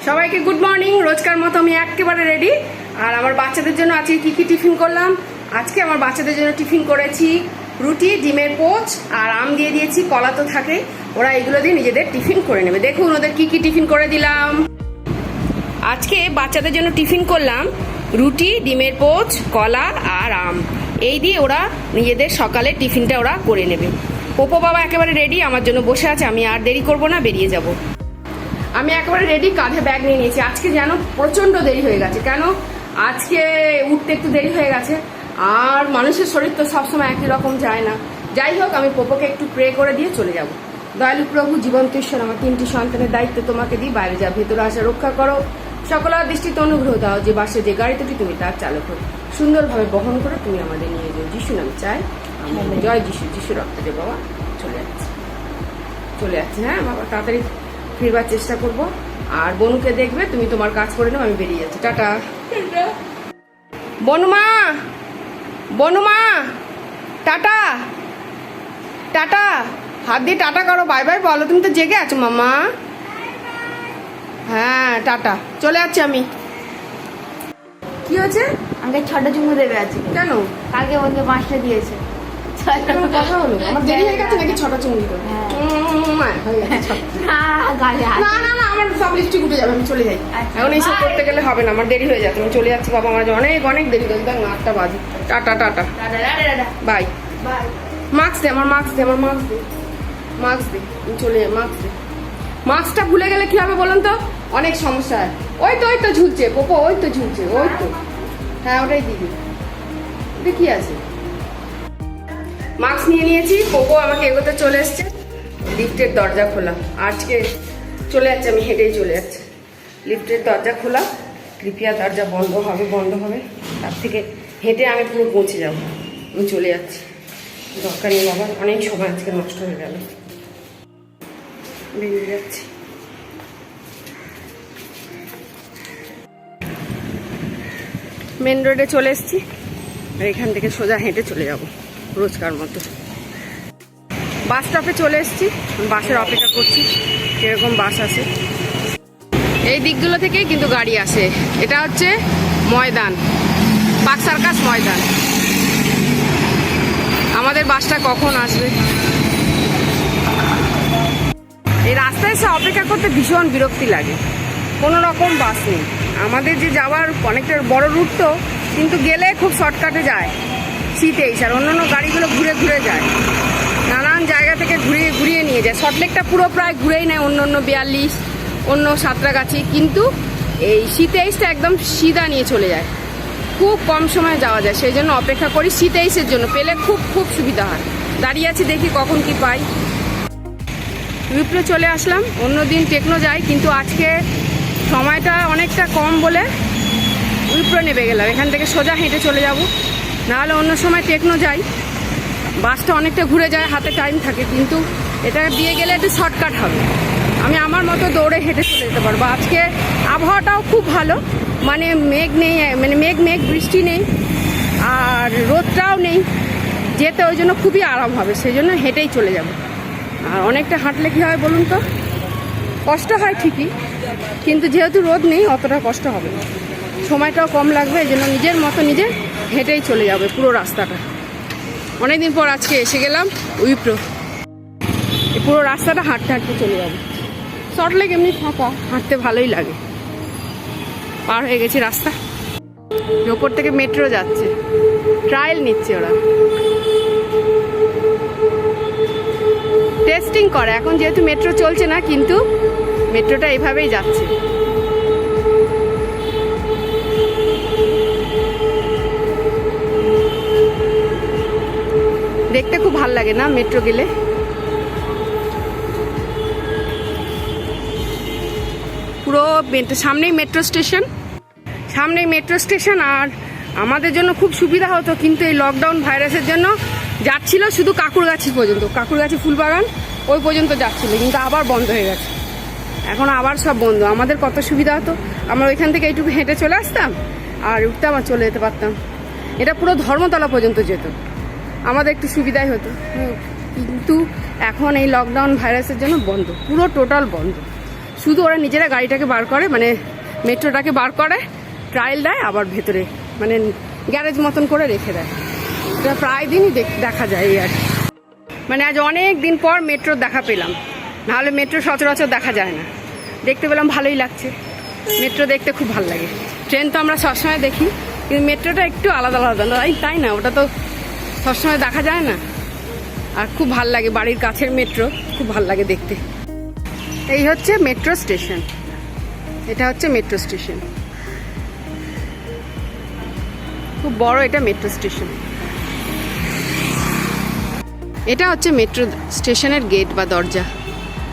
সবাইকে good morning. রোজকার মতো আমি একেবারে রেডি। আর আমার বাচ্চাদের জন্য আজকে কি কি টিফিন করলাম, আজকে আমার বাচ্চাদের জন্য টিফিন করেছি রুটি, ডিমের পোচ আর আম দিয়ে দিয়েছি। কলা তো থাকে, ওরা এগুলো দিয়ে নিজেদের টিফিন করে নেবে। দেখুন ওদের কি কি টিফিন করে দিলাম। আজকে বাচ্চাদের জন্য টিফিন করলাম রুটি, ডিমের পোচ, কলা আর আম। এই দিয়ে ওরা নিজেদের সকালে টিফিনটা ওরা করে নেবে। পোপো বাবা একেবারে রেডি, আমার জন্য বসে আছে। আমি আর দেরি করব না, বেরিয়ে যাব। আমি একেবারে রেডি, কাঁধে ব্যাগ নিয়ে নিয়েছি। আজকে যেন প্রচণ্ড দেরি হয়ে গেছে। কেন আজকে উঠতে একটু দেরি হয়ে গেছে। আর মানুষের শরীর তো সবসময় একই রকম যায় না। যাই হোক, আমি পোপোকে একটু প্রে করে দিয়ে চলে যাব। দয়ালু প্রভু, জীবন্ত ঈশ্বর, আমার 3টি সন্তানের দায়িত্ব তোমাকে দিই। বাইরে যা, ভেতরে আসা রক্ষা করো। সকলের দৃষ্টিতে অনুগ্রহ দাও। যে বাসে যে গাড়িতে তুমি তার চালক হো, সুন্দরভাবে বহন করে তুমি আমাদের নিয়ে যাও। যিশু নাম চাই, জয় যিশু। যিশু রক্ত দে বাবা। চলে যাচ্ছে হ্যাঁ বাবা, তাড়াতাড়ি ফিরবার চেষ্টা করব। আর বনুকে দেখবে, তুমি তোমার কাজ করে নাও, আমি বেরিয়ে যাচ্ছি। টাটা। বনুমা টাটা টাটা, হাত দিয়ে টাটা করো, বাই বাই বলো। তুমি তো জেগে আছো মামা। হ্যাঁ টাটা, চলে যাচ্ছি আমি। কি হয়েছে? আমাকে 6টা চুমু দেবে আছে। কেন? কালকে ওকে 5টা দিয়েছে। কথা হলো, আমার দেরি হয়ে গেছে নাকি 6টা চুমু দিতে? না না না, আমার সব লিপস্টিক উঠে যাবে, আমি চলে যাই। এখন এইসব করতে গেলে হবে না, আমার দেরি হয়ে যাচ্ছে। আমি চলে যাচ্ছি বাবা, আমার অনেক অনেক দেরি করছে। দেখ না, 8টা বাজে। Tata tata, bye. মাস্ক দে, আমার মাস্ক দে, আমার মাস্ক দে, মাস্ক দে। আমি চলে যাই, মাস্ক দে। মাস্কটা ভুলে গেলে কি হবে বলুন তো? অনেক সমস্যা হয়। ওই তো ঝুলছে পোপো, ওই তো ঝুলছে, ওই তো। হ্যাঁ ওটাই দিদি। এটা কি আছে? মাস্ক নিয়ে নিয়েছি। পোপো আমাকে এগোতে চলে এসছে। লিফটের দরজা খোলা, আজকে চলে যাচ্ছে, আমি হেঁটেই চলে যাচ্ছি। লিফটের দরজা খোলা, কৃপয়া দরজা বন্ধ হবে। তার থেকে হেঁটে আমি পুরো পৌঁছে যাব। আমি চলে যাচ্ছি, দরকার নেই বাবা, অনেক সময় আজকে নষ্ট হয়ে গেল। বেরিয়ে যাচ্ছি। মেন রোডে চলে এসেছি, আর এখান থেকে সোজা হেঁটে চলে যাব রোজকার মতো। বাস স্টপে চলে এসেছি, বাসের অপেক্ষা করছি কিরকম বাস আসে। এই দিকগুলো থেকেই কিন্তু গাড়ি আসে। এটা হচ্ছে ময়দান, পার্ক সার্কাস ময়দান। আমাদের বাসটা কখন আসবে? এই রাস্তায় এসে অপেক্ষা করতে ভীষণ বিরক্তি লাগে। কোনো রকম বাস নেই। আমাদের যে যাওয়ার অনেকটা বড় রুট তো, কিন্তু গেলে খুব শর্টকাটে যায় C23। আর অন্যান্য গাড়িগুলো ঘুরে ঘুরে যায়, নানান জায়গা থেকে ঘুরিয়ে নিয়ে যায়। শর্টলেকটা পুরো প্রায় ঘুরেই নেয়, অন্য 42, অন্য সাঁতরাগাছি। কিন্তু এই C23টা একদম সিধা নিয়ে চলে যায়, খুব কম সময়ে যাওয়া যায়। সেই জন্য অপেক্ষা করি C23-এর জন্য। পেলে খুব সুবিধা হয়। দাঁড়িয়ে আছি, দেখি কখন কি পাই। উইপ্রো চলে আসলাম। অন্যদিন টেকনো যাই, কিন্তু আজকে সময়টা অনেকটা কম বলে উইপ্রো নেমে গেলাম। এখান থেকে সোজা হেঁটে চলে যাব। নাহলে অন্য সময় টেকনো যাই, বাসটা অনেকটা ঘুরে যায়, হাতে টাইম থাকে। কিন্তু এটা দিয়ে গেলে একটু শর্টকাট হবে। আমি আমার মতো দৌড়ে হেঁটে চলে যেতে পারবো। আজকে আবহাওয়াটাও খুব ভালো, মানে মেঘ নেই, মানে মেঘ বৃষ্টি নেই, আর রোদটাও নেই। যেতে ওই জন্য খুবই আরাম হবে, সেই জন্য হেঁটেই চলে যাব। আর অনেকটা হাঁটলে কী হয় বলুন তো? কষ্ট হয় ঠিকই, কিন্তু যেহেতু রোদ নেই অতটা কষ্ট হবে না, সময়টাও কম লাগবে। এই জন্য নিজের মতো নিজে হেঁটেই চলে যাবে পুরো রাস্তাটা। অনেকদিন পর আজকে এসে গেলাম উইপ্রো। এই পুরো রাস্তাটা হাঁটতে হাঁটতে চলে যাবে। শর্টলেক এমনি ফাঁকা, হাঁটতে ভালোই লাগে। পার হয়ে গেছি রাস্তা। ওপর থেকে মেট্রো যাচ্ছে, ট্রায়াল নিচ্ছে ওরা, টেস্টিং করে। এখন যেহেতু মেট্রো চলছে না, কিন্তু মেট্রোটা এইভাবেই যাচ্ছে। দেখতে খুব ভাল লাগে না মেট্রো গেলে? পুরো সামনেই মেট্রো স্টেশন। আর আমাদের জন্য খুব সুবিধা হতো, কিন্তু এই লকডাউন ভাইরাসের জন্য যাচ্ছিল শুধু কাকুরগাছি পর্যন্ত। কাকুরগাছি ফুলবাগান ওই পর্যন্ত যাচ্ছিল, কিন্তু আবার বন্ধ হয়ে গেছে। এখন আবার সব বন্ধ। আমাদের কত সুবিধা হতো, আমরা ওইখান থেকে এইটুকু হেঁটে চলে আসতাম আর উঠতাম আর চলে যেতে পারতাম। এটা পুরো ধর্মতলা পর্যন্ত যেত, আমাদের একটু সুবিধাই হতো। কিন্তু এখন এই লকডাউন ভাইরাসের জন্য বন্ধ, পুরো টোটাল বন্ধ। শুধু ওরা নিজেরা গাড়িটাকে বার করে, মানে মেট্রোটাকে বার করে, ট্রায়াল দেয়, আবার ভেতরে মানে গ্যারেজ মতন করে রেখে দেয়। এটা প্রায় দিনই দেখা যায় এই আর কি। মানে আজ অনেক দিন পর মেট্রোর দেখা পেলাম, নাহলে মেট্রো সচরাচর দেখা যায় না। দেখতে পেলাম, ভালোই লাগছে। মেট্রো দেখতে খুব ভালো লাগে। ট্রেন তো আমরা সবসময় দেখি, কিন্তু মেট্রোটা একটু আলাদা আলাদা, তাই না? ওটা তো সবসময় দেখা যায় না। আর খুব ভাল লাগে, বাড়ির কাছের মেট্রো, খুব ভাল লাগে দেখতে। এই হচ্ছে মেট্রো স্টেশন, এটা হচ্ছে মেট্রো স্টেশন, খুব বড় এটা মেট্রো স্টেশন। এটা হচ্ছে মেট্রো স্টেশনের গেট বা দরজা,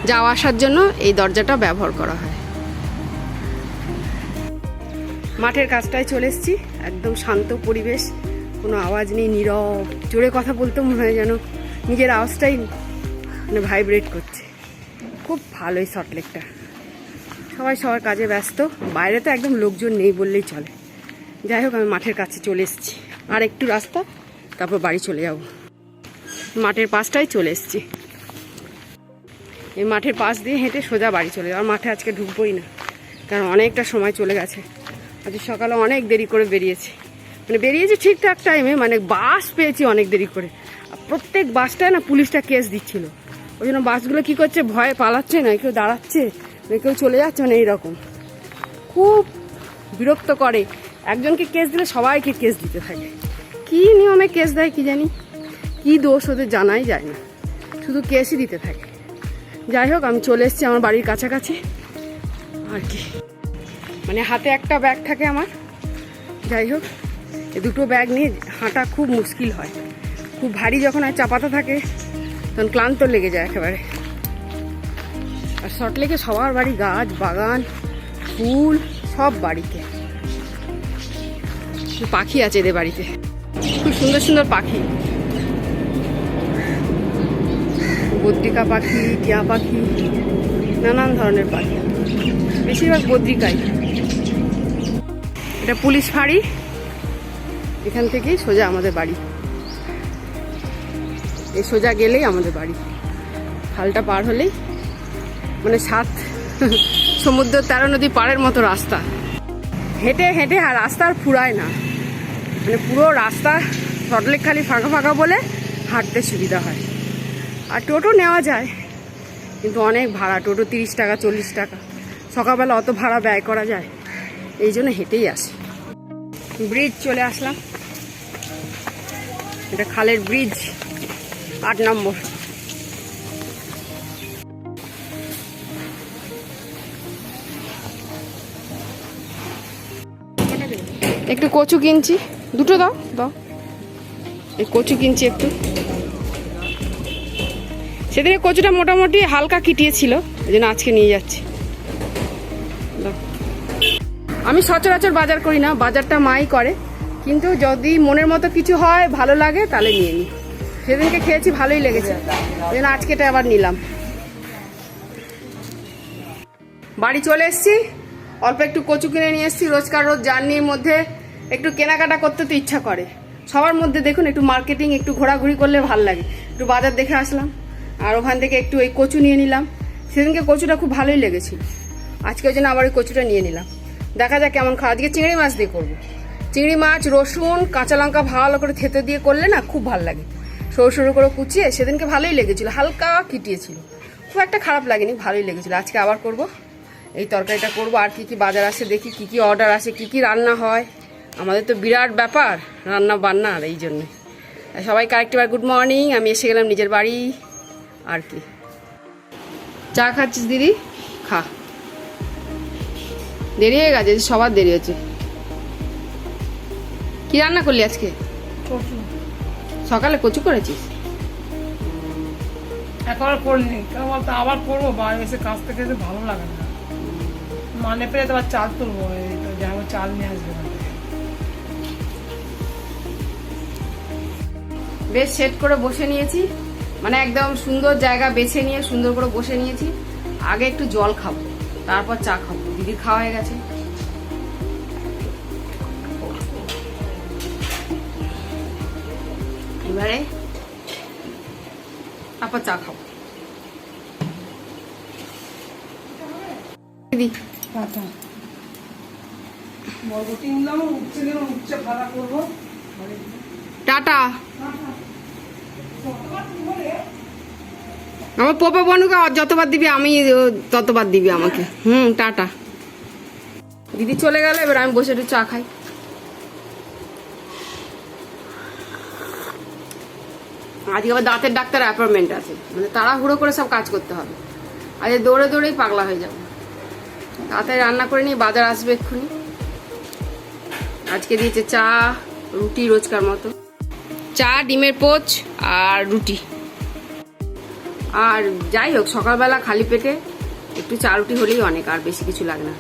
যাওয়া আসার জন্য এই দরজাটা ব্যবহার করা হয়। মাঠের কাছটায় চলে এসেছি, একদম শান্ত পরিবেশ, কোনো আওয়াজ নেই, নীরব। জোরে কথা বলতে মনে হয় যেন নিজের আওয়াজটাই মানে ভাইব্রেট করছে। খুব ভালোই সল্টলেকটা, সবাই সবার কাজে ব্যস্ত, বাইরে তো একদম লোকজন নেই বললেই চলে। যাই হোক, আমি মাঠের কাছে চলে এসেছি, আর একটু রাস্তা, তারপর বাড়ি চলে যাব। মাঠের পাশটাই চলে এসেছি, এই মাঠের পাশ দিয়ে হেঁটে সোজা বাড়ি চলে যাবো। আর মাঠে আজকে ঢুকবোই না, কারণ অনেকটা সময় চলে গেছে। আজ সকালে অনেক দেরি করে বেরিয়েছি, মানে বেরিয়েছি ঠিকঠাক টাইমে, মানে বাস পেয়েছি অনেক দেরি করে। প্রত্যেক বাসটায় না পুলিশটা কেস দিচ্ছিল, ওই জন্য বাসগুলো কী করছে, ভয়ে পালাচ্ছে, না কেউ দাঁড়াচ্ছে, না কেউ চলে যাচ্ছে, মানে এইরকম খুব বিরক্ত করে। একজনকে কেস দিলে সবাইকে কেস দিতে থাকে। কী নিয়মে কেস দেয় কি জানি, কী দোষ ওদের জানাই যায় না, শুধু কেসই দিতে থাকে। যাই হোক, আমি চলে এসেছি আমার বাড়ির কাছাকাছি আর কি। মানে হাতে একটা ব্যাগ থাকে আমার। যাই হোক, এই দুটো ব্যাগ নিয়ে হাঁটা খুব মুশকিল হয়, খুব ভারী যখন আর চাপাতা থাকে তখন ক্লান্ত লেগে যায় একেবারে। আর সল্টলেকে সবার বাড়ি, গাছ বাগান, ফুল, সব বাড়িতে। পাখি আছে এদের বাড়িতে, খুব সুন্দর সুন্দর পাখি, বদ্রিকা পাখি, টিয়া পাখি, নানান ধরনের পাখি, বেশিরভাগ বদ্রিকাই। এটা পুলিশ ফাঁড়ি, এখান থেকেই সোজা আমাদের বাড়ি। এই সোজা গেলেই আমাদের বাড়ি, খালটা পার হলেই মানে 7 সমুদ্র 13 নদী পাড়ের মতো রাস্তা। হেঁটে হেঁটে আর রাস্তা আর ফুরায় না, মানে পুরো রাস্তা সল্টলেক খালি ফাঁকা ফাঁকা বলে হাঁটতে সুবিধা হয়। আর টোটো নেওয়া যায়, কিন্তু অনেক ভাড়া, টোটো 30 টাকা 40 টাকা, সকালবেলা অত ভাড়া ব্যয় করা যায়, এই জন্য হেঁটেই আসি। ব্রিজ চলে আসলাম, এটা খালের ব্রিজ 8 নম্বর। একটু কচু কিনছি, দুটো দাও দাও, এই কচু কিনছি একটু। সেদিনে কচুটা মোটামুটি হালকা কিটিয়েছিল, এই জন্য আজকে নিয়ে যাচ্ছি। আমি সচরাচর বাজার করি না, বাজারটা মাই করে, কিন্তু যদি মনের মতো কিছু হয়, ভালো লাগে, তাহলে নিয়ে নিই। সেদিনকে খেয়েছি, ভালোই লেগেছে, ওই জন্য আজকে এটা আবার নিলাম। বাড়ি চলে এসেছি, অল্প একটু কচু কিনে নিয়ে এসেছি। রোজকার রোজ জার্নির মধ্যে একটু কেনাকাটা করতে তো ইচ্ছা করে সবার মধ্যে। দেখুন, একটু মার্কেটিং, একটু ঘোরাঘুরি করলে ভালো লাগে। একটু বাজার দেখে আসলাম, আর ওখান থেকে একটু এই কচু নিয়ে নিলাম। সেদিনকে কচুটা খুব ভালোই লেগেছিল, আজকে ওই জন্য আবার ওই কচুটা নিয়ে নিলাম। দেখা যাক কেমন খাওয়া। আজকে চিংড়ি মাছ দিয়ে করবো, চিংড়ি মাছ, রসুন, কাঁচা লঙ্কা ভালো করে থেতে দিয়ে করলে না খুব ভালো লাগে, সরু সরু করে কুচিয়ে। সেদিনকে ভালোই লেগেছিল, হালকা কিটিয়েছিল, খুব একটা খারাপ লাগেনি, ভালোই লেগেছিল। আজকে আবার করব, এই তরকারিটা করব। আর কি কি বাজার আসে দেখি, কি কি অর্ডার আসে, কি কি রান্না হয়। আমাদের তো বিরাট ব্যাপার রান্না বান্না, আর এই জন্যে সবাইকে আরেকবার গুড মর্নিং। আমি এসে গেলাম নিজের বাড়ি আর কি। চা খাচ্ছিস দিদি? খা, দেরি হয়ে গেছে, সবার দেরি হচ্ছে। কি রান্না করলি আজকে? কচু। সকালে কচু করেছিস? একবার করলি, কেন বলতো আবার করবো, বাইরে এসে কাজ থেকে এসে ভালো লাগে না। মানে পেলে তো আবার চাল তুলবো, যাবো চাল নিয়ে আসবে। বেশ সেট করে বসে নিয়েছি, মানে একদম সুন্দর জায়গা বেছে নিয়ে সুন্দর করে বসে নিয়েছি। আগে একটু জল খাবো, তারপর চা খাবো। দিদির খাওয়া হয়ে গেছে। এবারে তারপর চা খাবো। দিদি টাটা। বরবটি নিলাম, উচ্ছে নিলাম, উচ্ছে ভাড়া করবো। টাটা। আমার পোপে বনুকে যতবার দিবি আমি ততবার দিবি আমাকে। টাটা। দিদি চলে গেল, এবার আমি বসে একটু চা খাই। আজকে আবার দাঁতের ডাক্তার অ্যাপয়েন্টমেন্ট আছে, মানে তাড়াহুড়ো করে সব কাজ করতে হবে। আজকে দৌড়ে দৌড়েই পাগলা হয়ে যাবো। তাড়াতাড়ি রান্না করে নিয়ে বাজার আসবে এক্ষুনি। আজকে দিয়েছে চা, রুটি রোজকার মতো। চা, ডিমের পোচ আর রুটি। আর যাই হোক, সকালবেলা খালি পেটে একটু চা রুটি হলেই অনেক, আর বেশি কিছু লাগে না।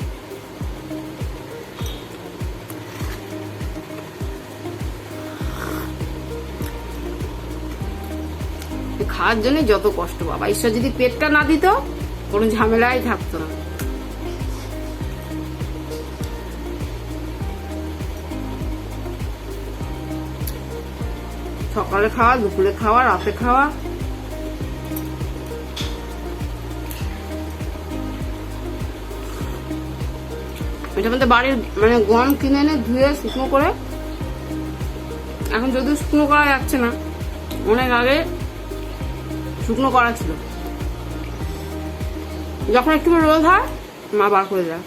খাওয়ার জন্য যত কষ্ট বাবা, ঈশ্বর যদি পেটটা না দিত কোনো ঝামেলাই থাকতো না। সকালে খাওয়া, দুপুরে খাওয়া, রাতে খাওয়া। এটা মধ্যে বাড়ির মানে গম কিনে এনে ধুয়ে শুকনো করে, এখন যদিও শুকনো করা যাচ্ছে না, অনেক আগে শুকনো করা ছিল। যখন একটু রোদ হয় মা বার করে দেয়,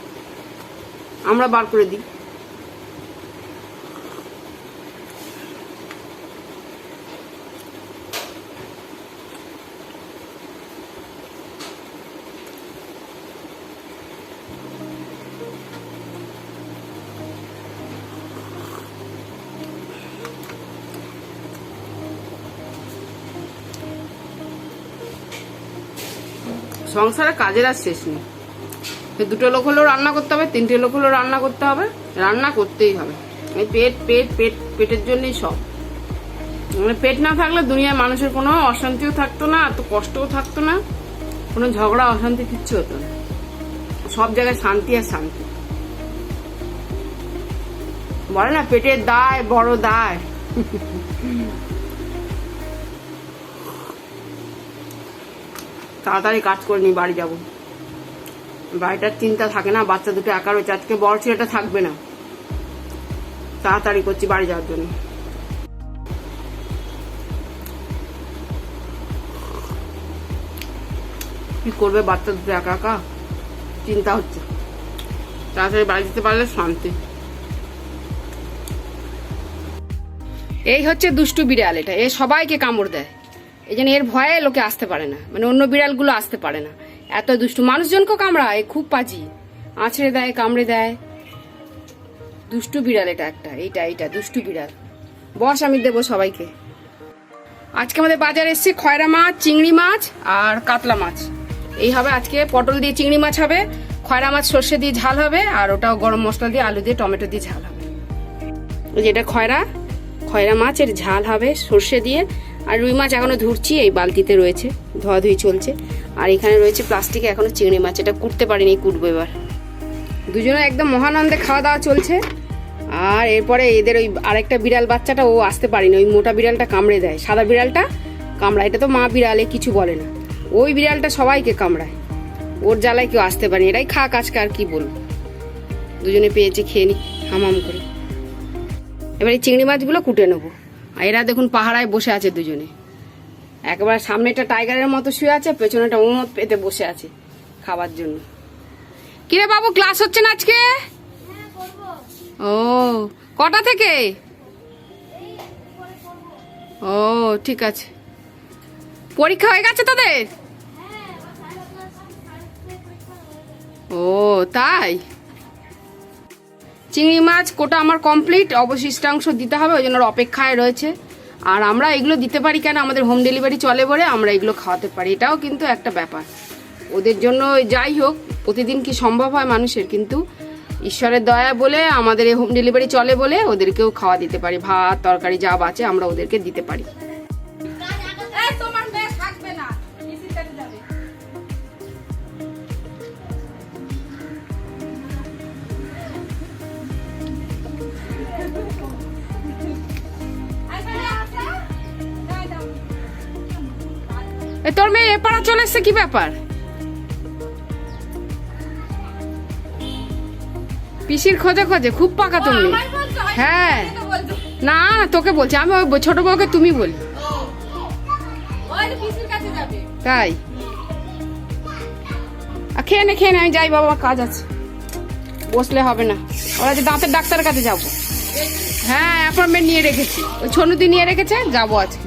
আমরা বার করে দিই। সংসারে কাজের আর শেষ নেই। দুটো লোক হলেও রান্না করতে হবে, তিনটে লোক হলেও রান্না করতে হবে, রান্না করতেই হবে। এই পেট পেট পেট পেটের জন্যই সব। মানে পেট না থাকলে দুনিয়ায় মানুষের কোনো অশান্তিও থাকতো না, এত কষ্টও থাকতো না, কোনো ঝগড়া অশান্তি কিচ্ছু হতো না। সব জায়গায় শান্তি আর শান্তি। বলে না পেটের দায় বড় দায়। তাড়াতাড়ি কাজ করে নি, বাড়ি যাবো। বাড়িটার চিন্তা থাকে না, বাচ্চা দুটো একা রয়েছে। আজকে বড় ছেলেটা থাকবে না, তাড়াতাড়ি করছি বাড়ি যাওয়ার জন্য। কি করবে বাচ্চা দুটো একা একা, চিন্তা হচ্ছে। তাড়াতাড়ি বাড়ি যেতে পারলে শান্তি। এই হচ্ছে দুষ্টু বিড়াল, এটা এ সবাইকে কামড় দেয়। এই জন্য এর ভয়ে লোকে আসতে পারে না, মানে অন্য বিড়ালগুলো আসতে পারে না, এত দুষ্টু। মানুষজনকেও কামড়ায়, খুব পাজি, আছড়ে দেয়, কামড়ে দেয়। দুষ্টু বিড়াল এটা একটা, এইটা দুষ্টু বিড়াল। বস, আমি দেবো সবাইকে। আজকে আমাদের বাজারে এসছে খয়রা মাছ, চিংড়ি মাছ আর কাতলা মাছ। এই হবে আজকে। পটল দিয়ে চিংড়ি মাছ হবে, খয়রা মাছ সর্ষে দিয়ে ঝাল হবে, আর ওটাও গরম মশলা দিয়ে আলু দিয়ে টমেটো দিয়ে ঝাল হবে। যেটা খয়রা মাছের ঝাল হবে সর্ষে দিয়ে। আর রুই মাছ এখনো ধুরছি, এই বালতিতে রয়েছে, ধোয়াধুয়ি চলছে। আর এখানে রয়েছে প্লাস্টিকে এখনো চিংড়ি মাছ, এটা কুটতে পারিনি, কুটবো এবার। দুজনে একদম মহানন্দে খাওয়া দাওয়া চলছে। আর এরপরে এদের ওই আরেকটা বিড়াল বাচ্চাটা, ও আসতে পারিনি, ওই মোটা বিড়ালটা কামড়ে দেয়, সাদা বিড়ালটা কামড়ায়। এটা তো মা বিড়ালে কিছু বলে না, ওই বিড়ালটা সবাইকে কামড়ায়। ওর জ্বালায় কেউ আসতে পারেনি। এটাই খাক আজকে, আর কি বলবো। দুজনে পেয়েছে, খেয়ে নি হামাম করে। এবার এই চিংড়ি মাছগুলো কুটে নেবো। আর এরা দেখুন পাহারায় বসে আছে দুজনে, একবার সামনেটা টাইগারের মতো শুয়ে আছে, পেছনেটা উন্মত পেতে বসে আছে খাবার জন্য। কিরে বাবু, ক্লাস হচ্ছে না আজকে? ও, কটা থেকে? ও ঠিক আছে। পরীক্ষা হয়ে গেছে তোদের? ও তাই। চিংড়ি মাছ কোটা আমার কমপ্লিট, অবশিষ্টাংশ দিতে হবে, ওই জন্য অপেক্ষায় রয়েছে। আর আমরা এগুলো দিতে পারি কেন, আমাদের হোম ডেলিভারি চলে বলে আমরা এগুলো খাওয়াতে পারি, এটাও কিন্তু একটা ব্যাপার ওদের জন্য। যাই হোক, প্রতিদিন কি সম্ভব হয় মানুষের, কিন্তু ঈশ্বরের দয়া বলে আমাদের এই হোম ডেলিভারি চলে বলে ওদেরকেও খাওয়া দিতে পারি। ভাত তরকারি যা বাঁচে আমরা ওদেরকে দিতে পারি। তোর মেয়ে এপাড়া চলে এসছে, কি ব্যাপার? পিসির খোঁজে খোঁজে খুব পাকা তুমি। হ্যাঁ না তোকে বলছি আমি, ওই ছোট বউকে তুমি বলি। তাই খেয়ে নে খেয়ে নে, আমি যাই বাবা, কাজ আছে, বসলে হবে না। ওরা যে দাঁতের ডাক্তারের কাছে যাবো। হ্যাঁ অ্যাপয়েন্টমেন্ট নিয়ে রেখেছি, ওই ছনুদি নিয়ে রেখেছে, যাবো আজকে।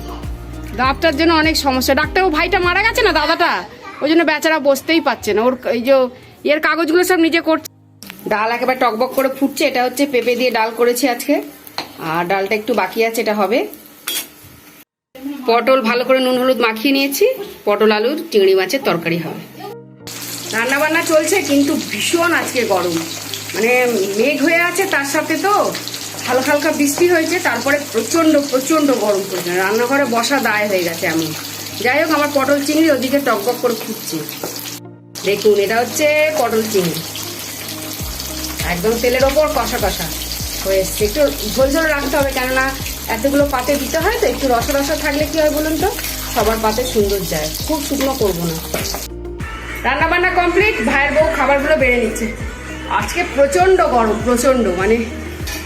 দাঁতটার জন্য অনেক সমস্যা। ডাক্তার ও ভাইটা মারা গেছে না দাদাটা, ওই জন্য বেচারা বসতেই পারছে না। ওর এই যে এর কাগজগুলো সব নিজে করছে। ডাল একেবারে টকবক করে ফুটছে। এটা হচ্ছে পেঁপে দিয়ে ডাল করেছি আজকে, আর ডালটা একটু বাকি আছে, এটা হবে। পটল ভালো করে নুন হলুদ মাখিয়ে নিয়েছি, পটল আলুর চিংড়ি মাছের তরকারি হবে। রান্না বান্না চলছে, কিন্তু ভীষণ আজকে গরম, মানে মেঘ হয়ে আছে, তার সাথে তো হালকা হালকা বৃষ্টি হয়েছে, তারপরে প্রচন্ড প্রচন্ড গরম পড়ছে। রান্নাঘরে বসা দায় হয়ে গেছে এমন। যাই হোক, আমার পটল চিংড়ি ওদিকে টকবক করে ফুটছে। দেখুন এটা হচ্ছে পটল চিংড়ি, একদম তেলের ওপর কষা কষা হয়ে এসছে। একটু ঝোল ঝোল রাখতে হবে, কেননা এতগুলো পাতে দিতে হয় তো। একটু রসা রসা থাকলে কি হয় বলুন তো, সবার পাতে সুন্দর যায়। খুব শুকনো করবো না। রান্না বান্না কমপ্লিট, ভাইয়ের বউ খাবারগুলো বেড়ে নিচ্ছে। আজকে প্রচন্ড গরম, প্রচন্ড, মানে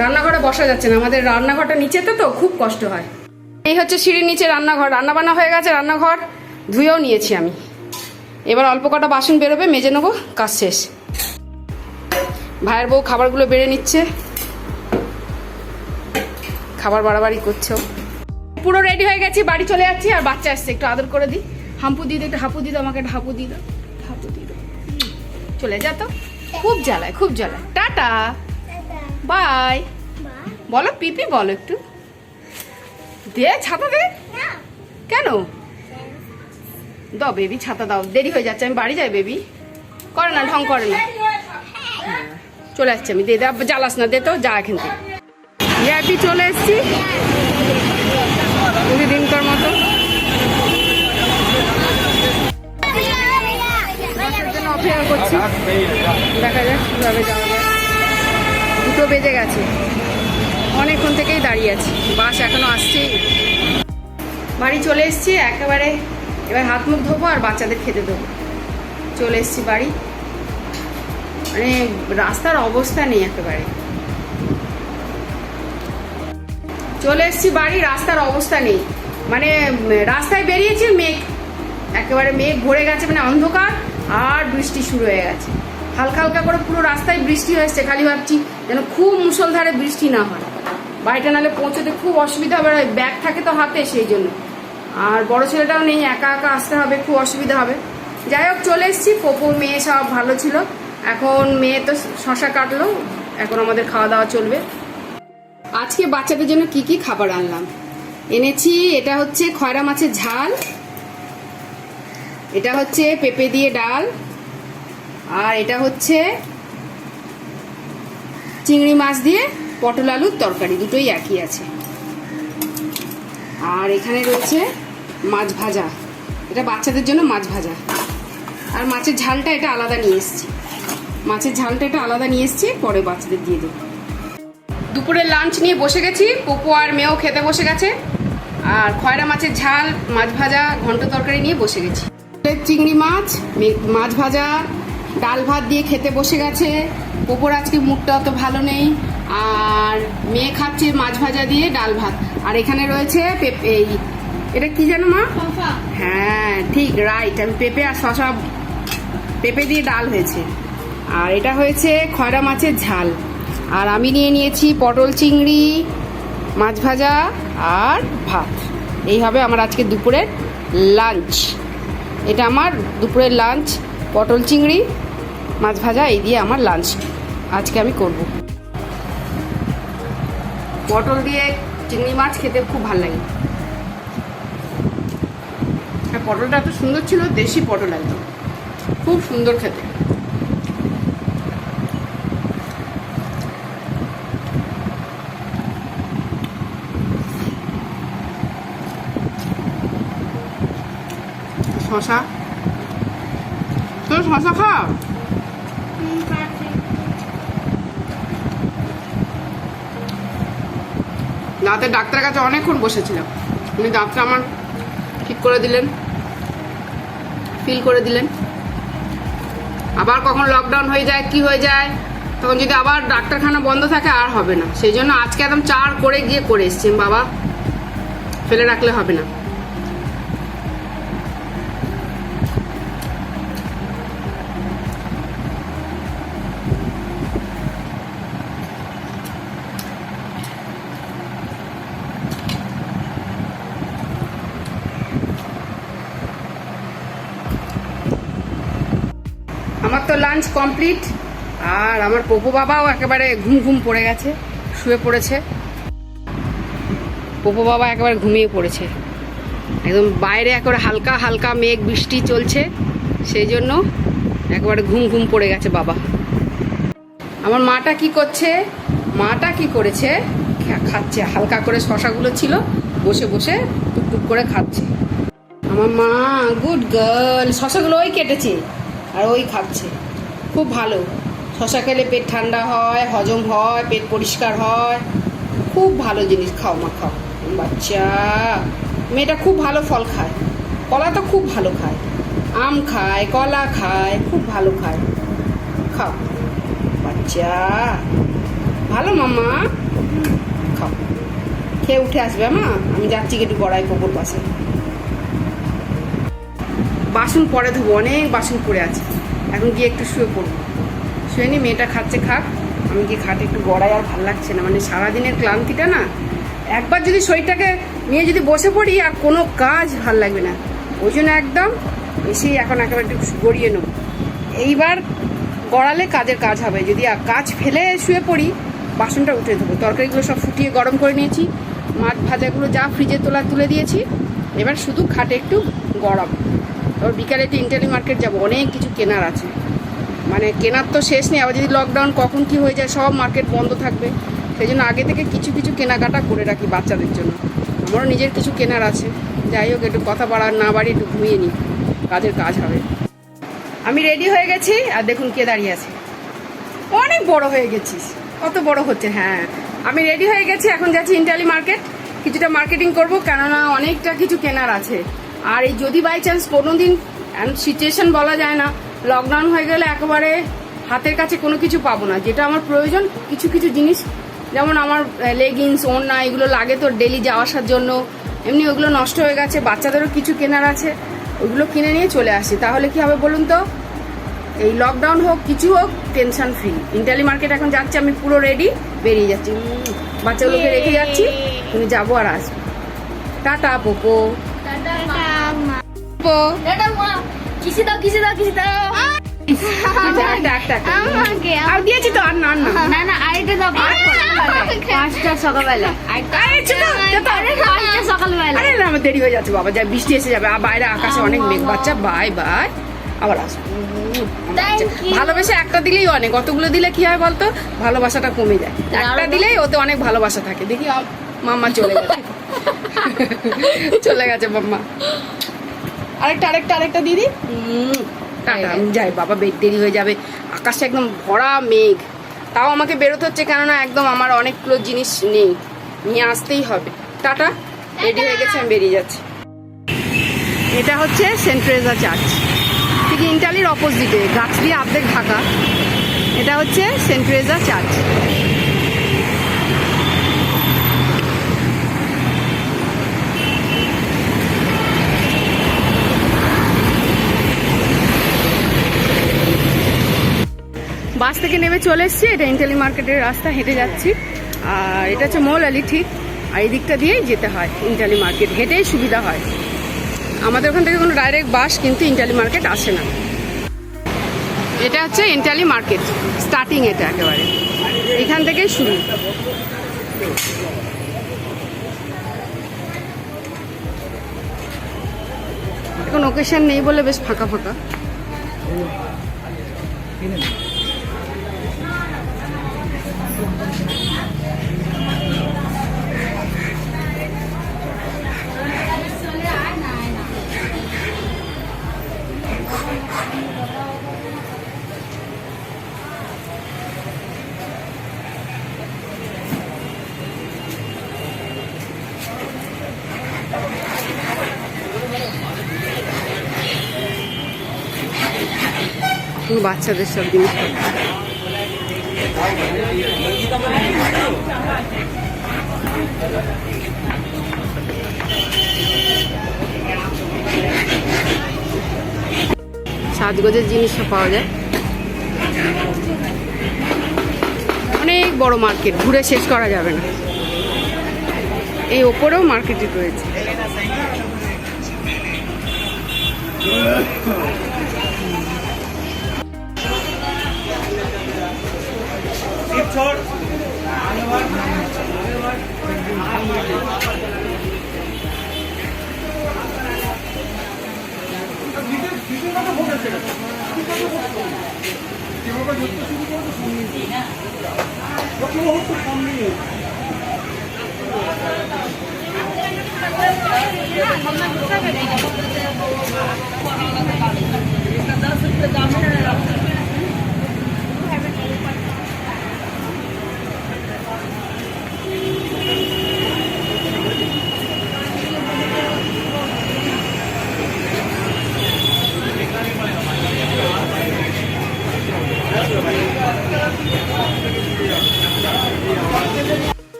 রান্নাঘরে বসা যাচ্ছে না। আমাদের রান্নাঘরটা নিচে তো খুব কষ্ট হয়। এই হচ্ছে সিঁড়ির নিচে রান্নাঘর। রান্নাবান্না হয়ে গেছে, রান্নাঘর ধুয়েও নিয়েছি আমি। এবার অল্প কটা বাসন বেরোবে, মেজে নেবো, কাজ শেষ। ভাইয়ের বউ খাবারগুলো বেড়ে নিচ্ছে, খাবার বাড়াবাড়ি করছে। পুরো রেডি হয়ে গেছি, বাড়ি চলে যাচ্ছি। আর বাচ্চা আসছে, একটু আদর করে দিই। হাম্পু দিয়ে দিই, একটু হাঁপু দিয়ে দাও আমাকে, একটা হাঁপু দিয়ে দাও, হাঁপু দিয়ে দাও। চলে যা তো, খুব জ্বালায়, খুব জ্বালায়। টাটা বাই বলো, পিপি বলো একটু। দে ছাতা দে। কেন দাও বেবি, ছাতা দাও, দেরি হয়ে যাচ্ছে, আমি বাড়ি যাই। বেবি করে না, ঢং করে না। চলে আসছি আমি, দে দে, জ্বালাস না, দে তো, যা এখান থেকে। ভিআইপি চলে এসছি প্রতিদিনকার মতো। অপেক্ষা করছি, দেখা যাক কিভাবে যাওয়া যায়। 2টো বেজে গেছে, অনেকক্ষণ থেকেই দাঁড়িয়ে আছি, বাস এখনো আসছে। বাড়ি চলে এসছি একেবারে। এবার হাত মুখ ধোবো আর বাচ্চাদের খেতে দেবো। চলে এসছি বাড়ি, মানে রাস্তার অবস্থা নেই একেবারে। চলে এসছি বাড়ি, রাস্তার অবস্থা নেই। মানে রাস্তায় বেরিয়েছি, মেঘ একেবারে, মেঘ ভরে গেছে, মানে অন্ধকার, আর বৃষ্টি শুরু হয়ে গেছে। হালকা হালকা করে পুরো রাস্তায় বৃষ্টি হয়েছে। খালি ভাবছি যেন খুব মুষলধারে বৃষ্টি না হয়। বাড়িটা নাহলে পৌঁছতে খুব অসুবিধা হবে, ব্যাগ থাকে তো হাতে, সেই জন্য। আর বড় ছেলেটাও নেই, একা একা আসতে হবে, খুব অসুবিধা হবে। যাই হোক চলে এসছি। পপু মেয়ে সব ভালো ছিল। এখন মেয়ে তো শশা কাটলো, এখন আমাদের খাওয়া দাওয়া চলবে। আজকে বাচ্চাদের জন্য কি কি খাবার আনলাম এনেছি। এটা হচ্ছে খয়রা মাছের ঝাল, এটা হচ্ছে পেঁপে দিয়ে ডাল, আর এটা হচ্ছে চিংড়ি মাছ দিয়ে পটল আলুর তরকারি, দুটোই একই আছে। আর এখানে রয়েছে মাছ ভাজা, এটা বাচ্চাদের জন্য মাছ ভাজা। আর মাছের ঝালটা এটা আলাদা নিয়ে এসেছি, মাছের ঝালটা এটা আলাদা নিয়ে এসেছি, পরে বাচ্চাদের দিয়ে দেবো। দুপুরে লাঞ্চ নিয়ে বসে গেছি, পপু আর মেয়েও খেতে বসে গেছে। আর খয়রা মাছের ঝাল, মাছ ভাজা, ঘন্ট তরকারি নিয়ে বসে গেছি। চিংড়ি মাছ, মাছ ভাজা, ডাল ভাত দিয়ে খেতে বসে গেছে। পপুর আজকে মুখটা অত ভালো নেই, আর মেয়ে খাচ্ছে মাছ ভাজা দিয়ে ডাল ভাত। আর এখানে রয়েছে পেঁপে, এটা কি জানো মা? হ্যাঁ ঠিক, রাইট, আমি পেঁপে আর শশা, পেঁপে দিয়ে ডাল হয়েছে। আর এটা হয়েছে খয়রা মাছের ঝাল। আর আমি নিয়ে নিয়েছি পটল চিংড়ি, মাছ ভাজা আর ভাত। এই হবে আমার আজকে দুপুরের লাঞ্চ। এটা আমার দুপুরের লাঞ্চ, পটল চিংড়ি, মাছ ভাজা, এই দিয়ে আমার লাঞ্চ আজকে আমি করব। পটল দিয়ে চিংড়ি মাছ খেতে খুব ভালো লাগে। আর পটলটা এত সুন্দর ছিল, দেশি পটল একদম, খুব সুন্দর খেতে। শশা, তোর শশা খাও। দাঁতের ডাক্তারের কাছে অনেকক্ষণ বসেছিলাম, উনি দাঁতটা আমার ঠিক করে দিলেন, ফিল করে দিলেন। আবার কখন লকডাউন হয়ে যায়, কি হয়ে যায়, তখন যদি আবার ডাক্তারখানা বন্ধ থাকে আর হবে না, সেই জন্য আজকে একদম চার করে গিয়ে করে এসছি বাবা, ফেলে রাখলে হবে না। আমার তো লাঞ্চ কমপ্লিট, আর আমার পপু বাবাও একেবারে ঘুম ঘুম পড়ে গেছে, শুয়ে পড়েছে। পপু বাবা একেবারে ঘুমিয়ে পড়েছে, একদম বাইরে একেবারে হালকা হালকা মেঘ বৃষ্টি চলছে, সেই জন্য একেবারে ঘুম ঘুম পড়ে গেছে বাবা। আমার মাটা কি করছে, মাটা কি করেছে, খাচ্ছে হালকা করে, শশাগুলো ছিল বসে বসে টুকটুক করে খাচ্ছে। আমার মা গুড গার্ল, শশাগুলো ওই কেটেছে আর ওই খাচ্ছে, খুব ভালো। শশা খেলে পেট ঠান্ডা হয়, হজম হয়, পেট পরিষ্কার হয়, খুব ভালো জিনিস। খাও মা খাও, বাচ্চা মেয়েটা খুব ভালো ফল খায়, কলা তো খুব ভালো খায়, আম খায়, কলা খায়, খুব ভালো খায়। খাও বাচ্চা, ভালো মামা, খাও। খেয়ে উঠে আসবে মা, আমি যাচ্ছি একটু গড়াই পুকুর পাশে। বাসন পরে ধোবো, অনেক বাসন পড়ে আছে, এখন গিয়ে একটু শুয়ে পড়বো। শুয়ে নি, মেয়েটা খাচ্ছে খাক, আমি গিয়ে খাটে একটু গড়াই, আর ভালো লাগছে না, মানে সারাদিনের ক্লান্তিটা না, একবার যদি শরীরটাকে নিয়ে যদি বসে পড়ি আর কোনো কাজ ভাল লাগবে না, ওই জন্য একদম এসেই এখন একেবারে একটু গড়িয়ে নেবো। এইবার গড়ালে কাজের কাজ হবে, যদি কাজ ফেলে শুয়ে পড়ি বাসনটা উঠে দেবো। তরকারিগুলো সব ফুটিয়ে গরম করে নিয়েছি, মাছ ভাজাগুলো যা ফ্রিজে তুলে দিয়েছি, এবার শুধু খাটে একটু গড়াবো। তারপর বিকালে একটু ইন্টারলি মার্কেট যাবো, অনেক কিছু কেনার আছে, মানে কেনার তো শেষ নেই, আবার যদি লকডাউন কখন কি হয়ে যায়, সব মার্কেট বন্ধ থাকবে, সেই জন্য আগে থেকে কিছু কিছু কেনাকাটা করে রাখি বাচ্চাদের জন্য। আমারও নিজের কিছু কেনার আছে। যাই হোক, একটু কথা না বাড়ি একটু ঘুমিয়ে নিই, কাজের কাজ হবে। আমি রেডি হয়ে গেছি, আর দেখুন কে দাঁড়িয়ে আছে, অনেক বড় হয়ে গেছিস, কত বড় হচ্ছে। হ্যাঁ, আমি রেডি হয়ে গেছি, এখন যাচ্ছি ইন্টারলি মার্কেট, কিছুটা মার্কেটিং করব, কেননা অনেকটা কিছু কেনার আছে। আর এই যদি বাই চান্স কোনো দিন সিচুয়েশন বলা যায় না, লকডাউন হয়ে গেলে একেবারে হাতের কাছে কোনো কিছু পাবো না, যেটা আমার প্রয়োজন কিছু কিছু জিনিস, যেমন আমার লেগিংস, ওড়না, এগুলো লাগে তো ডেলি যাওয়া আসার জন্য, এমনি ওগুলো নষ্ট হয়ে গেছে, বাচ্চাদেরও কিছু কেনার আছে, ওইগুলো কিনে নিয়ে চলে আসি। তাহলে কি হবে বলুন তো, এই লকডাউন হোক কিছু হোক, টেনশন ফ্রি। ইন্টারলি মার্কেট এখন যাচ্ছি, আমি পুরো রেডি, বেরিয়ে যাচ্ছি, বাচ্চাগুলোকে রেখে যাচ্ছি, তুমি যাবো আর আসবো। টাটা পোপো, আর দিয়েছি তো, আর না না আরেকটা দাও, পাঁচটা সকালবেলা, সকালবেলা। আরে না, আমার দেরি হয়ে যাচ্ছে বাবা, যা বৃষ্টি এসে যাবে, আর বাইরে আকাশে অনেক মেঘ। বাচ্চা বাই বাই, আবার আসবো। ভালোবাসা একটা দিলেই অনেক, কতগুলো দিলে কি হয় বলতো, ভালোবাসাটা কমে যায়, একটা দিলেই ওতে অনেক ভালোবাসা থাকে। দেখি মাম্মা চলে গেছে, চলে গেছে মাম্মা। আরেকটা দিদি, টাটা, আমি যাই বাবা, দেরি হয়ে যাবে, আকাশে একদম ভরা মেঘ। তাও আমাকে বেরোতে হচ্ছে, কেননা একদম আমার অনেকগুলো জিনিস নেই, নিয়ে আসতেই হবে। টাটা, রেডি হয়ে গেছে, আমি বেরিয়ে যাচ্ছি। এটা হচ্ছে সেন্ট টেরেজা চার্চ, ঠিক ইন্টারলির অপোজিটে, গাছ দিয়ে অর্ধেক ঢাকা। এটা হচ্ছে সেন্ট টেরেজা চার্চ। বাস থেকে নেমে চলে এসেছি, এটা ইন্টারলি মার্কেটের রাস্তা, হেঁটে যাচ্ছি। আর এটা হচ্ছে মৌলালি, ঠিক, আর এই দিকটা দিয়েই যেতে হয় ইন্টারলি মার্কেট, হেঁটেই সুবিধা হয়। আমাদের ওখান থেকে কোনো ডাইরেক্ট বাস কিন্তু ইন্টারলি মার্কেট আসে না। এটা হচ্ছে ইন্টারলি মার্কেট স্টার্টিং, এটা একেবারে এখান থেকেই শুরু। এখন ওকেশন নেই বলে বেশ ফাঁকা ফাঁকা। বাচ্চাদের সব জিনিসপত্র, সাজগোজের জিনিসও পাওয়া যায়। অনেক বড় মার্কেট, ঘুরে শেষ করা যাবে না। এই ওপরেও মার্কেটে রয়েছে।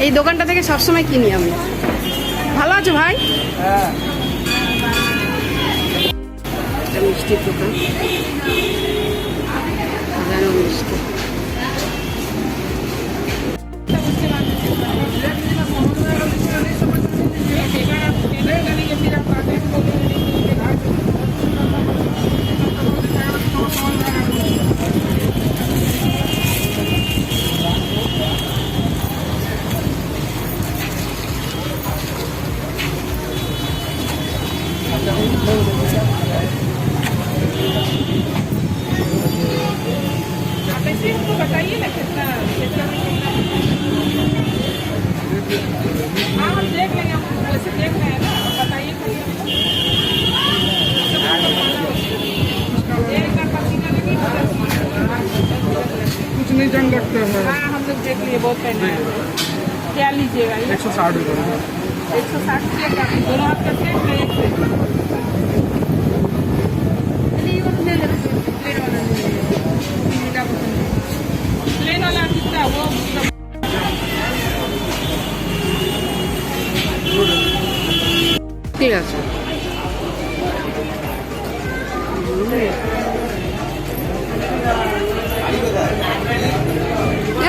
এই দোকানটা থেকে সবসময় কিনি আমি। ভালো আছো ভাই? হ্যাঁ, একটা মিষ্টির দোকান, সাজানো মিষ্টি। कुछ नहीं जंग लगता है। हाँ हम लोग देख लिए, बहुत पहना है। क्या लीजिएगा ये? 160 रुपये। 160 रुपये का दोनों हाथ का सेट है, एक से प्लेन वाला कितना वो ঠিক আছে।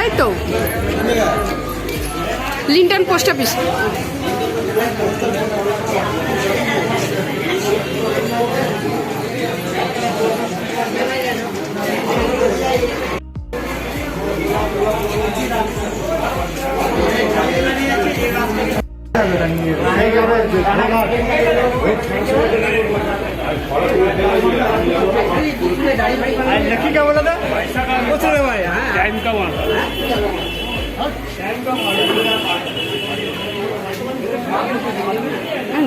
এই তো লিন্টন পোস্ট অফিস। लकी क्या बोला था? कुछ नहीं भाई, टाइम का वहाँ।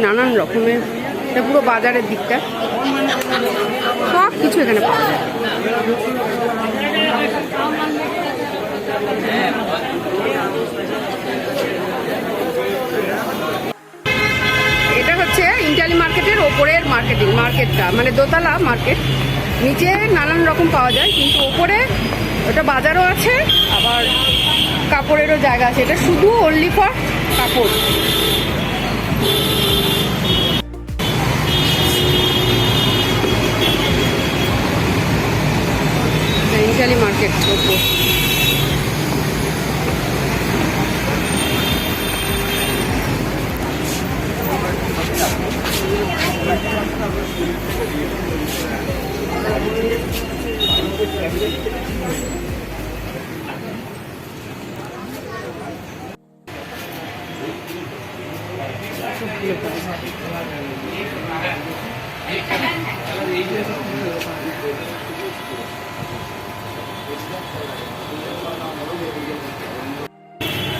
নানান রকমের, এটা পুরো বাজারের দিকটা, সব কিছু এখানে পাওয়া যায়। এটা হচ্ছে ইন্টালি মার্কেটের ওপরের মার্কেটটা, মানে দোতলা মার্কেট। নিচে নানান রকম পাওয়া যায়, কিন্তু ওপরে ওটা বাজারও আছে, আবার কাপড়েরও জায়গা আছে। এটা শুধু অনলি ফর কাপড়। ইন্টালি মার্কেট ওপর।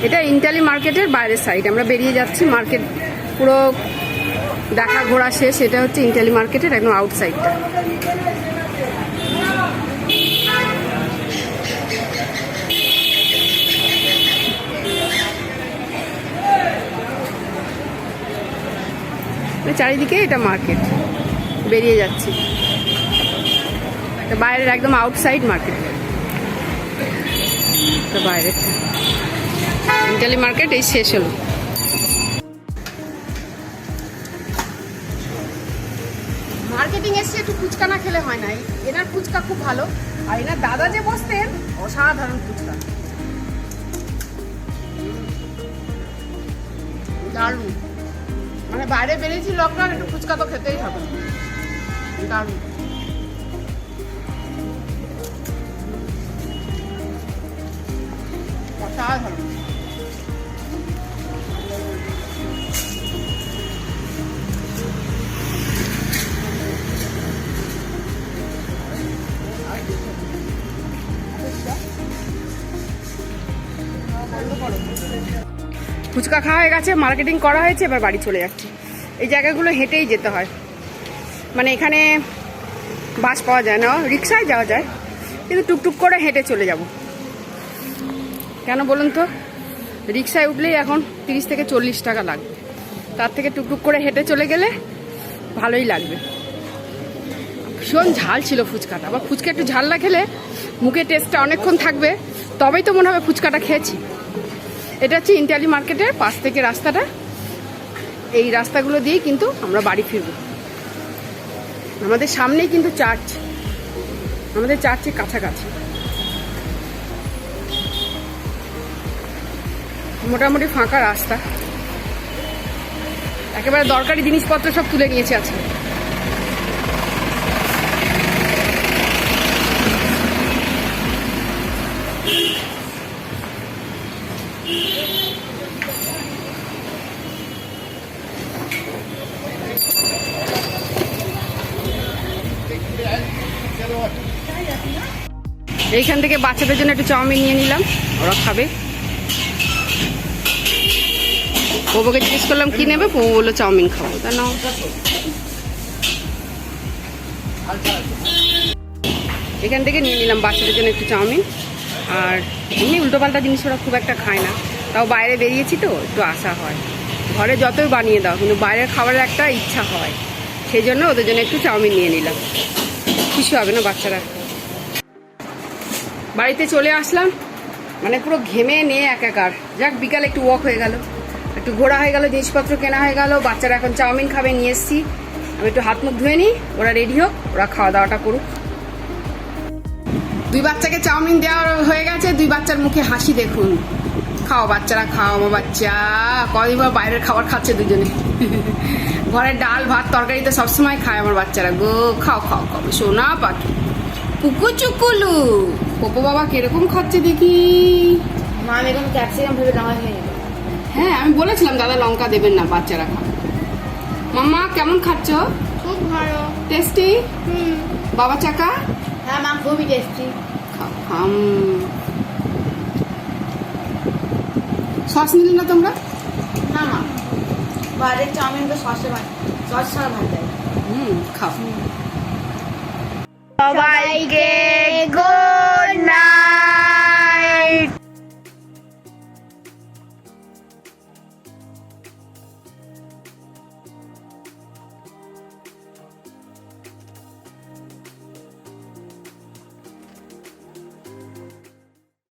এটা ইন্টালি মার্কেটের বাইরের সাইড। আমরা বেরিয়ে যাচ্ছি, মার্কেট পুরো দেখা ঘোরা শেষ। এটা হচ্ছে ইন্টালি মার্কেটের একদম আউটসাইডটা। চারিদিকে এটা মার্কেট, বেরিয়ে যাচ্ছি। এটা বাইরের একদম আউটসাইড মার্কেট, এটা বাইরের ইন্টালি মার্কেট এই শেষ হলো। মার্কেটিং এসে একটু ফুচকা না খেলে হয় না। এনার ফুচকা খুব ভালো, আর এনার দাদা যে বসতেন অসাধারণ ফুচকা, দারুণ। মানে বাইরে বেরিয়েছি লকডাউন, একটু ফুচকা তো খেতেই হবে, দারুণ। অসাধারণ। ফুচকা খাওয়া হয়ে গেছে, মার্কেটিং করা হয়েছে, এবার বাড়ি চলে যাচ্ছি। এই জায়গাগুলো হেঁটেই যেতে হয়, মানে এখানে বাস পাওয়া যায় না, রিক্সায় যাওয়া যায়, কিন্তু টুকটুক করে হেঁটে চলে যাব। কেন বলুন তো, রিক্সায় উঠলেই এখন 30 থেকে 40 টাকা লাগবে, তার থেকে টুকটুক করে হেঁটে চলে গেলে ভালোই লাগবে। ভীষণ ঝাল ছিল ফুচকাটা, আবার ফুচকা একটু ঝাল না খেলে মুখে টেস্টটা অনেকক্ষণ থাকবে, তবেই তো মনে হবে ফুচকাটা খেয়েছি। এটা হচ্ছে ইন্টালি মার্কেটের পাশ থেকে রাস্তাটা, এই রাস্তাগুলো দিয়েই কিন্তু আমরা বাড়ি ফিরব। আমাদের সামনেই কিন্তু চার্চ, আমাদের চার্চের কাছাকাছি। মোটামুটি ফাঁকা রাস্তা, একেবারে দরকারি জিনিসপত্র সব তুলে নিয়েছে আজকে। এইখান থেকে বাচ্চাদের জন্য একটু চাউমিন নিয়ে নিলাম, ওরা খাবে। বউকে জিজ্ঞেস করলাম কি নেবে, বউ বললো চাউমিন খাবো, তা নাও। এখান থেকে নিয়ে নিলাম বাচ্চাদের জন্য একটু চাউমিন। আর এমনি উল্টোপাল্টা জিনিস ওরা খুব একটা খায় না, তাও বাইরে বেরিয়েছি তো একটু আশা হয়। ঘরে যতই বানিয়ে দাও, কিন্তু বাইরের খাবারের একটা ইচ্ছা হয়, সেই জন্য ওদের জন্য একটু চাউমিন নিয়ে নিলাম। খুশি হবে না বাচ্চারা। বাড়িতে চলে আসলাম, মানে পুরো ঘেমে নিয়ে একাকার। যাক, বিকালে একটু ওয়াক হয়ে গেল, একটু ঘোরা হয়ে গেল, জিনিসপত্র কেনা হয়ে গেল। বাচ্চারা এখন চাউমিন খাবে, নিয়ে এসছি। আমি একটু হাত মুখ ধুয়ে নিই, ওরা রেডি হোক, ওরা খাওয়া দাওয়াটা করুক। দুই বাচ্চাকে চাউমিন দেওয়া হয়ে গেছে, দুই বাচ্চার মুখে হাসি দেখুন। খাও বাচ্চারা, খাও আমার বাচ্চা। কদিন পর বাইরের খাবার খাচ্ছে দুজনে। ঘরের ডাল ভাত তরকারি তো সবসময় খায় আমার বাচ্চারা গো। খাও খাও খাও, সোনা পাখি পুকু চুকুলু। পপো বাবা কিরকম খাচ্ছে দেখি। মা আমি এখন ক্যাপসিকাম ভেবে লঙ্কা খেয়ে নেবো। হ্যাঁ, আমি বলেছিলাম দাদা লঙ্কা দেবেন না, বাচ্চারা খাও। মাম্মা কেমন খাচ্ছ? খুব ভালো। টেস্টি? বাবা চাকা? হ্যাঁ মা, খুবই টেস্টি। খাও খাম। সস নিলে না তোমরা? না মা, বাইরের চাউমিন তো সসে ভাত, সস ছাড়া ভাত দেয়। খাও। সবাইকে